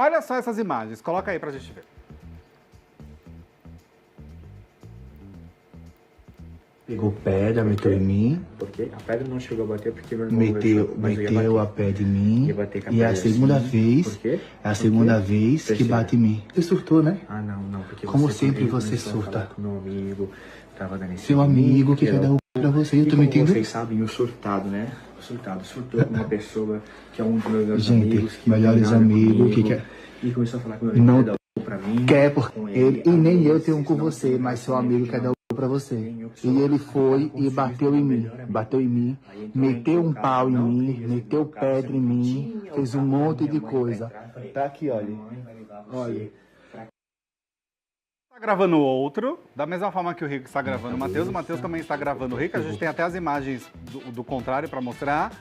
olha só essas imagens, coloca aí pra gente ver. Pegou pedra, meteu em mim. Porque a pedra não chegou a bater porque meu irmão Meteu a pedra em mim. Ia bater com a E a pedra segunda assim. vez. Por quê? É a segunda vez que Terceira. bate em mim. Você surtou, né? Ah, não, porque Como você sempre comigo você começou a falar surta. com meu amigo, tava dando esse Seu amigo que quer dar o pra você, eu E tô como mentindo. vocês sabem, o surtado, né? Surtou com uma pessoa que é um dos meus melhores Gente, amigos. Que melhores não tem nada amigos comigo, que quer. E começou a falar com meu amigo, Não quer dar o pra mim. quer, porque com ele, e nem eu tenho um com vocês não você, têm mas seu nada amigo comigo, quer dar não. o pra você. Nem eu, E ele foi com e os bateu filhos em do mim. melhor amigo. Bateu em mim, Aí entrou meteu dentro um do carro, pau em não mim, queria meteu o carro, pedra você em mim, tinha o fez um carro da monte minha de mãe coisa. pra entrar. Falei, Tá aqui, olha. minha mãe vai levar você Olha. Tá gravando outro, da mesma forma que o Rico está gravando o Matheus também está gravando o Rico, a gente tem até as imagens do contrário pra mostrar.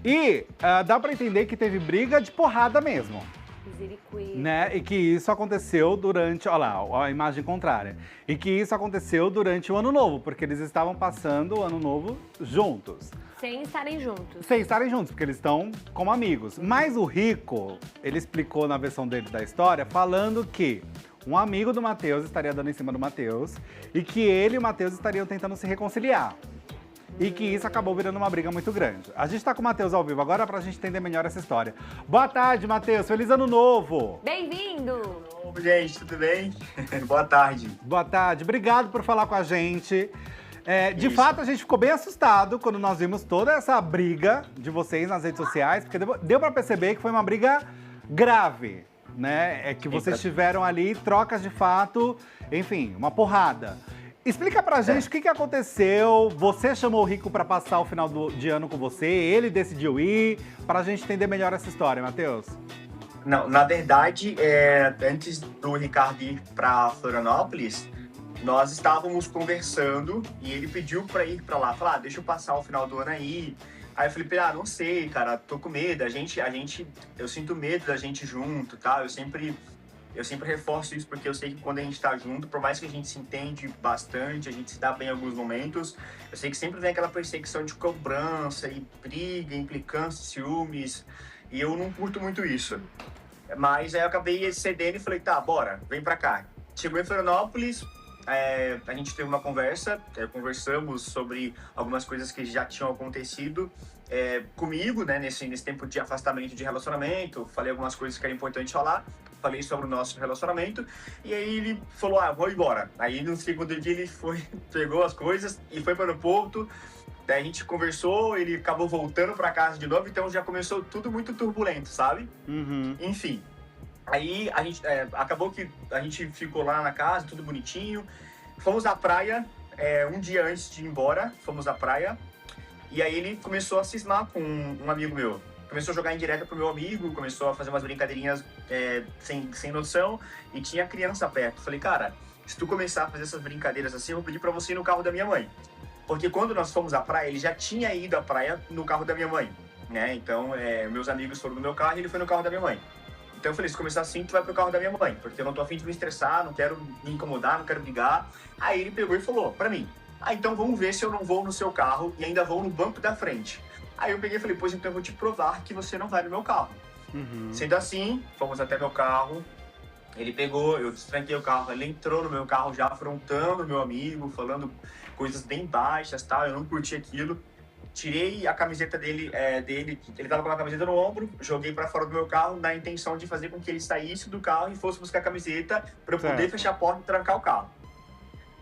E dá pra entender que teve briga de porrada mesmo. Misericórdia. Né? E que isso aconteceu durante, olha lá, a imagem contrária. E que isso aconteceu durante o Ano Novo, porque eles estavam passando o Ano Novo juntos. Sem estarem juntos. Sem estarem juntos, porque eles estão como amigos. Mas o Rico, ele explicou na versão dele da história, falando que um amigo do Matheus estaria dando em cima do Matheus e que ele e o Matheus estariam tentando se reconciliar. E que isso acabou virando uma briga muito grande. A gente tá com o Matheus ao vivo agora pra gente entender melhor essa história. Boa tarde, Matheus. Feliz Ano Novo! Bem-vindo! Oi, gente, tudo bem? Boa tarde. Boa tarde. Obrigado por falar com a gente. De fato, a gente ficou bem assustado quando nós vimos toda essa briga de vocês nas redes sociais, porque deu pra perceber que foi uma briga grave, né? É que vocês tiveram ali trocas de fato, enfim, uma porrada. Explica pra gente o que aconteceu. Você chamou o Rico pra passar o final de ano com você, ele decidiu ir, pra gente entender melhor essa história, Matheus. Não, na verdade, antes do Ricardo ir para Florianópolis, nós estávamos conversando e ele pediu para ir para lá. Falar, deixa eu passar o final do ano aí. Aí eu falei pra ele, não sei, cara, tô com medo. Eu sinto medo da gente junto, tá? Eu sempre reforço isso porque eu sei que quando a gente tá junto, por mais que a gente se entende bastante, a gente se dá bem em alguns momentos, eu sei que sempre vem aquela perseguição de cobrança e briga, implicância, ciúmes, e eu não curto muito isso. Mas aí eu acabei cedendo e falei, tá, bora, vem pra cá. Chegou em Florianópolis, a gente teve uma conversa, conversamos sobre algumas coisas que já tinham acontecido comigo, né, nesse tempo de afastamento de relacionamento, falei algumas coisas que era importante falar, falei sobre o nosso relacionamento, e aí ele falou, vou embora. Aí no segundo dia ele pegou as coisas e foi para o aeroporto, daí a gente conversou, ele acabou voltando para casa de novo, então já começou tudo muito turbulento, sabe? Uhum. Enfim, aí a gente, acabou que a gente ficou lá na casa, tudo bonitinho, fomos à praia, um dia antes de ir embora, fomos à praia, e aí ele começou a cismar com um amigo meu. Começou a jogar indireta pro meu amigo, começou a fazer umas brincadeirinhas sem noção, e tinha criança perto. Falei, cara, se tu começar a fazer essas brincadeiras assim, eu vou pedir pra você ir no carro da minha mãe. Porque quando nós fomos à praia, ele já tinha ido à praia no carro da minha mãe, né? Então, meus amigos foram no meu carro e ele foi no carro da minha mãe. Então eu falei, se começar assim, tu vai pro carro da minha mãe, porque eu não tô afim de me estressar, não quero me incomodar, não quero brigar. Aí ele pegou e falou pra mim, então vamos ver se eu não vou no seu carro e ainda vou no banco da frente. Aí eu peguei e falei, pois então eu vou te provar que você não vai no meu carro. Uhum. Sendo assim, fomos até meu carro, ele pegou, eu destranquei o carro, ele entrou no meu carro já afrontando meu amigo, falando coisas bem baixas, tal, eu não curti aquilo. Tirei a camiseta dele, ele tava com a camiseta no ombro, joguei pra fora do meu carro na intenção de fazer com que ele saísse do carro e fosse buscar a camiseta pra eu poder fechar a porta e trancar o carro.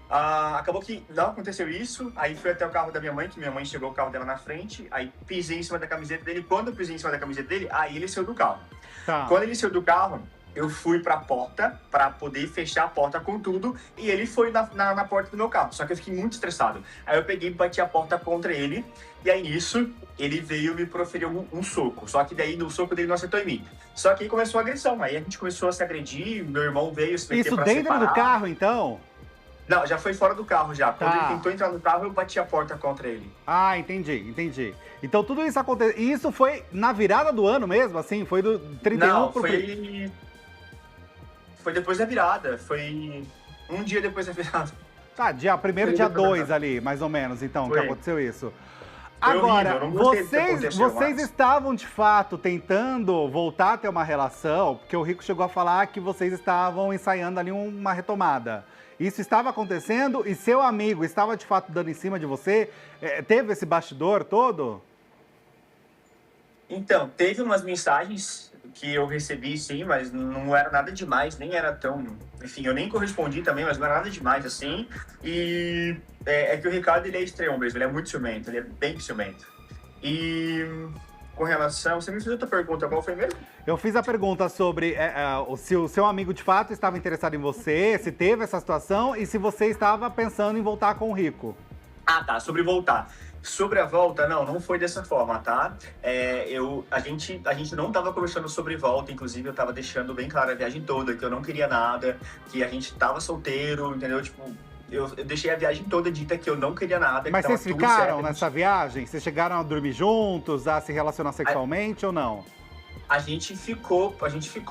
Acabou que não aconteceu isso, aí fui até o carro da minha mãe, que minha mãe chegou o carro dela na frente, aí pisei em cima da camiseta dele, quando eu pisei em cima da camiseta dele, aí ele saiu do carro. Tá. Quando ele saiu do carro, eu fui pra porta, pra poder fechar a porta com tudo, e ele foi na porta do meu carro, só que eu fiquei muito estressado. Aí eu peguei e bati a porta contra ele, e aí nisso, ele veio me proferir um soco, só que daí no soco dele não acertou em mim. Só que aí começou a agressão, aí a gente começou a se agredir, meu irmão veio se meter Isso pra dentro separar. do carro, então? Não, já foi fora do carro já. Quando Tá. ele tentou entrar no carro, eu bati a porta contra ele. Ah, entendi. Então tudo isso aconteceu. E isso foi na virada do ano mesmo, assim? Foi do 31 Não, pro... foi depois da virada. Foi um dia depois da virada. Tá, dia 1º, Foi dia depois da 2 virada. ali, mais ou menos, então, que Foi. aconteceu isso. Foi horrível, Agora, eu não gostei do que vocês aconteceu, vocês mas- estavam de fato tentando voltar a ter uma relação, porque o Rico chegou a falar que vocês estavam ensaiando ali uma retomada. Isso estava acontecendo e seu amigo estava de fato dando em cima de você? Teve esse bastidor todo? Então, teve umas mensagens que eu recebi, sim, mas não era nada demais, nem era tão... Enfim, eu nem correspondi também, mas não era nada demais, assim. E é que o Ricardo, ele é extremo mesmo, ele é muito ciumento, ele é bem ciumento. E com relação... Você me fez outra pergunta, qual foi mesmo? Eu fiz a pergunta sobre se o seu amigo de fato estava interessado em você, se teve essa situação e se você estava pensando em voltar com o Rico. Ah, tá, sobre voltar. Sobre a volta, não foi dessa forma, tá? A gente não tava conversando sobre volta, inclusive eu tava deixando bem claro a viagem toda que eu não queria nada, que a gente tava solteiro, entendeu? Tipo, eu deixei a viagem toda dita que eu não queria nada. Mas que tava vocês tudo ficaram certo. nessa viagem? Vocês chegaram a dormir juntos, a se relacionar sexualmente ou não? A gente ficou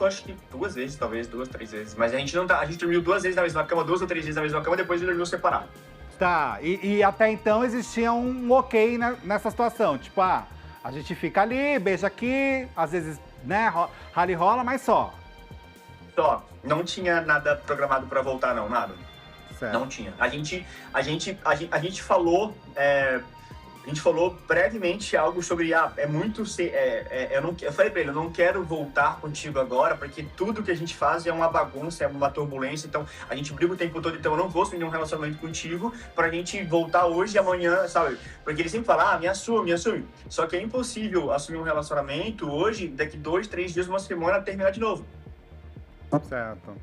acho que 2 vezes, talvez, 2, 3 vezes. Mas a gente dormiu 2 vezes na mesma cama, 2 ou 3 vezes na mesma cama, depois a gente dormiu separado. Tá, e até então existia um ok nessa situação. Tipo, a gente fica ali, beija aqui, às vezes, né, rala e rola, mas só. Só, não tinha nada programado pra voltar, não, nada. Certo. Não tinha. A gente falou... A gente falou brevemente algo sobre eu falei pra ele, eu não quero voltar contigo agora, porque tudo que a gente faz é uma bagunça, é uma turbulência, então a gente briga o tempo todo, então eu não vou assumir um relacionamento contigo pra gente voltar hoje e amanhã, sabe? Porque ele sempre fala, me assume. Só que é impossível assumir um relacionamento hoje, daqui 2, 3 dias, uma semana, terminar de novo. Certo.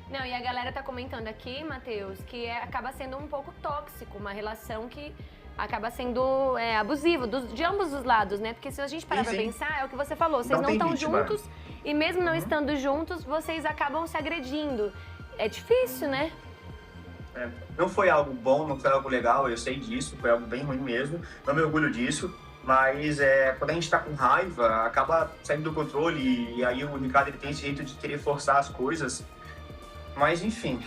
Não, e a galera tá comentando aqui, Matheus, que acaba sendo um pouco tóxico, uma relação que acaba sendo abusiva, de ambos os lados, né? Porque se a gente parar pra pensar, é o que você falou, vocês não estão juntos e mesmo não estando juntos, vocês acabam se agredindo. É difícil, né? Não foi algo bom, não foi algo legal, eu sei disso, foi algo bem ruim mesmo, não me orgulho disso, mas quando a gente tá com raiva, acaba saindo do controle e aí o Ricardo ele tem esse jeito de querer forçar as coisas, mas enfim,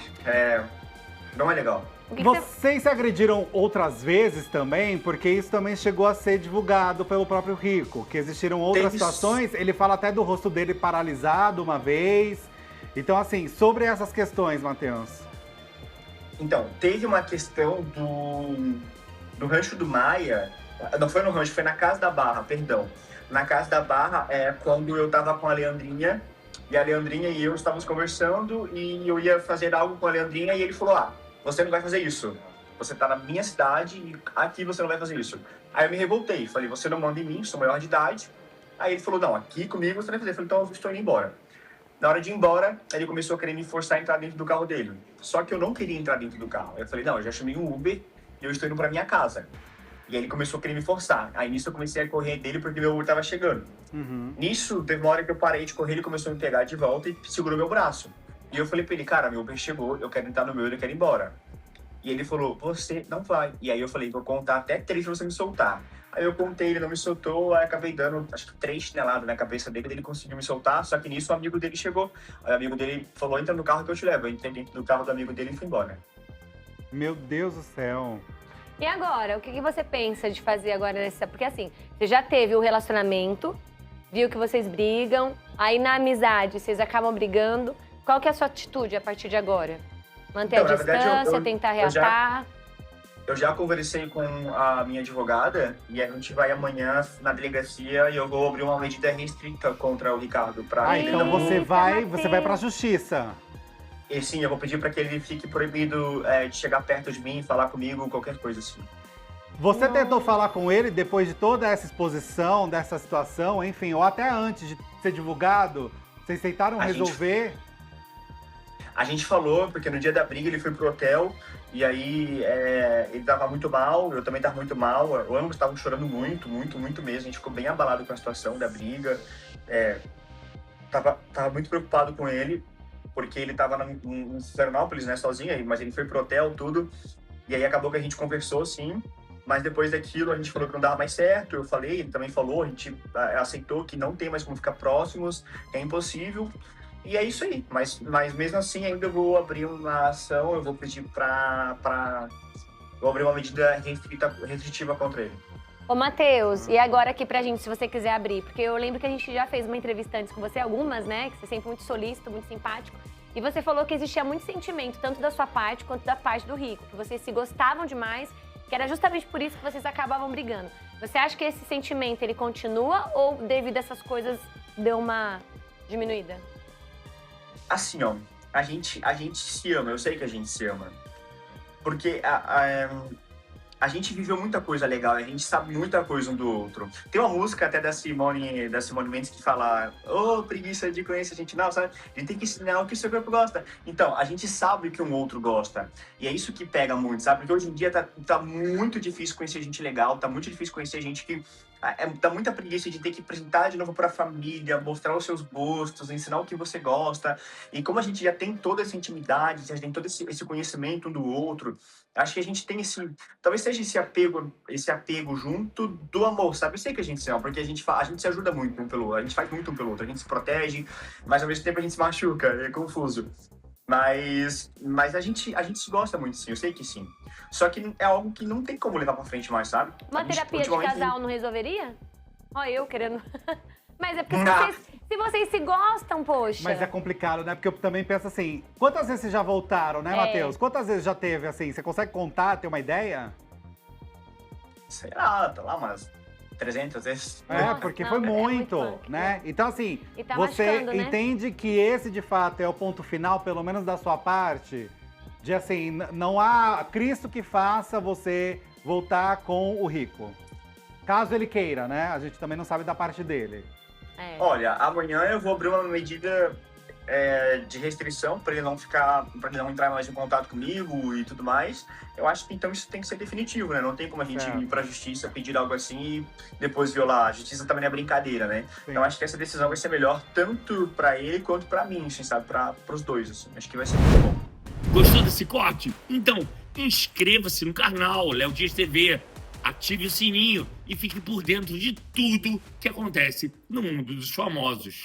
não é legal. Vocês se agrediram outras vezes também? Porque isso também chegou a ser divulgado pelo próprio Rico, que existiram outras situações, ele fala até do rosto dele paralisado uma vez. Então, assim, sobre essas questões, Matheus. Então, teve uma questão do Rancho do Maia, não foi no Rancho, foi na Casa da Barra, perdão. Na Casa da Barra, quando eu tava com a Leandrinha, e a Leandrinha e eu estávamos conversando, e eu ia fazer algo com a Leandrinha, e ele falou, você não vai fazer isso. Você tá na minha cidade e aqui você não vai fazer isso. Aí eu me revoltei. Falei, você não manda em mim, sou maior de idade. Aí ele falou, não, aqui comigo você vai fazer. Eu falei, então eu estou indo embora. Na hora de ir embora, ele começou a querer me forçar a entrar dentro do carro dele. Só que eu não queria entrar dentro do carro. Eu falei, não, eu já chamei um Uber e eu estou indo pra minha casa. E aí ele começou a querer me forçar. Aí nisso eu comecei a correr dele porque meu Uber tava chegando. Nisso, teve uma hora que eu parei de correr, ele começou a me pegar de volta e segurou meu braço. E eu falei pra ele, cara, meu Uber chegou, eu quero entrar no meu, eu quero ir embora. E ele falou, você não vai. E aí eu falei, vou contar até 3 pra você me soltar. Aí eu contei, ele não me soltou, aí acabei dando, acho que 3 chineladas na cabeça dele, ele conseguiu me soltar, só que nisso o amigo dele chegou. Aí o amigo dele falou, entra no carro que eu te levo. Eu entrei dentro do carro do amigo dele e fui embora. Meu Deus do céu. E agora, o que você pensa de fazer agora nessa... Porque assim, você já teve o relacionamento, viu que vocês brigam, aí na amizade vocês acabam brigando. Qual que é a sua atitude a partir de agora? Manter Então, a distância, tentar reatar? Eu já conversei com a minha advogada e a gente vai amanhã na delegacia e eu vou abrir uma medida restrita contra o Ricardo. Então você vai pra justiça. E sim, eu vou pedir para que ele fique proibido de chegar perto de mim, falar comigo, qualquer coisa assim. Você tentou falar com ele depois de toda essa exposição, dessa situação, enfim, ou até antes de ser divulgado? Vocês tentaram resolver? A gente falou, porque no dia da briga ele foi pro hotel e aí ele tava muito mal, eu também tava muito mal, ambos estavam chorando muito mesmo, a gente ficou bem abalado com a situação da briga, tava muito preocupado com ele, porque ele tava em Florianópolis, né, sozinho, mas ele foi pro hotel, tudo, e aí acabou que a gente conversou, sim, mas depois daquilo a gente falou que não dava mais certo, eu falei, ele também falou, a gente aceitou que não tem mais como ficar próximos, é impossível. E é isso aí, mas mesmo assim ainda eu vou abrir uma ação, eu vou pedir vou abrir uma medida restritiva contra ele. Ô, Matheus, e agora aqui pra gente, se você quiser abrir, porque eu lembro que a gente já fez uma entrevista antes com você, algumas, né, que você é sempre muito solícito, muito simpático, e você falou que existia muito sentimento, tanto da sua parte quanto da parte do Rico, que vocês se gostavam demais, que era justamente por isso que vocês acabavam brigando. Você acha que esse sentimento, ele continua ou devido a essas coisas deu uma diminuída? Assim, ó, a gente se ama, eu sei que a gente se ama. Porque a gente viveu muita coisa legal, a gente sabe muita coisa um do outro. Tem uma música até da Simone Mendes que fala: ô, preguiça de conhecer a gente, não, sabe? A gente tem que ensinar o que o seu corpo gosta. Então, a gente sabe o que um outro gosta. E é isso que pega muito, sabe? Porque hoje em dia tá muito difícil conhecer gente legal, tá muito difícil conhecer gente que... Dá muita preguiça de ter que apresentar de novo pra família, mostrar os seus gostos, ensinar o que você gosta. E como a gente já tem toda essa intimidade, já tem todo esse conhecimento um do outro, acho que a gente tem esse... Talvez seja esse apego junto do amor, sabe? Eu sei que a gente se ama, porque a gente se ajuda muito um pelo outro, a gente faz muito um pelo outro, a gente se protege, mas ao mesmo tempo a gente se machuca, é confuso. Mas a gente se gosta muito, sim, eu sei que sim. Só que é algo que não tem como levar pra frente mais, sabe? Uma terapia de casal não resolveria? Ó, eu querendo... Mas é porque se vocês se gostam, poxa. Mas é complicado, né? Porque eu também penso assim, quantas vezes vocês já voltaram, né, Matheus? Quantas vezes já teve, assim? Você consegue contar, ter uma ideia? Sei lá, tá lá umas 300 vezes. É, porque foi muito, né? Então, assim, tá você machucando, né? entende que esse, de fato, é o ponto final, pelo menos da sua parte, de, assim, não há Cristo que faça você voltar com o Rico. Caso ele queira, né? A gente também não sabe da parte dele. Olha, amanhã eu vou abrir uma medida de restrição para ele não entrar mais em contato comigo e tudo mais. Eu acho que então isso tem que ser definitivo, né? Não tem como a gente ir pra justiça pedir algo assim e depois violar. A justiça também não é brincadeira, né? Sim. Então acho que essa decisão vai ser melhor tanto para ele quanto para mim, assim, sabe? Pros dois, assim. Acho que vai ser muito bom. Gostou desse corte? Então, inscreva-se no canal Léo Dias TV, ative o sininho e fique por dentro de tudo que acontece no mundo dos famosos.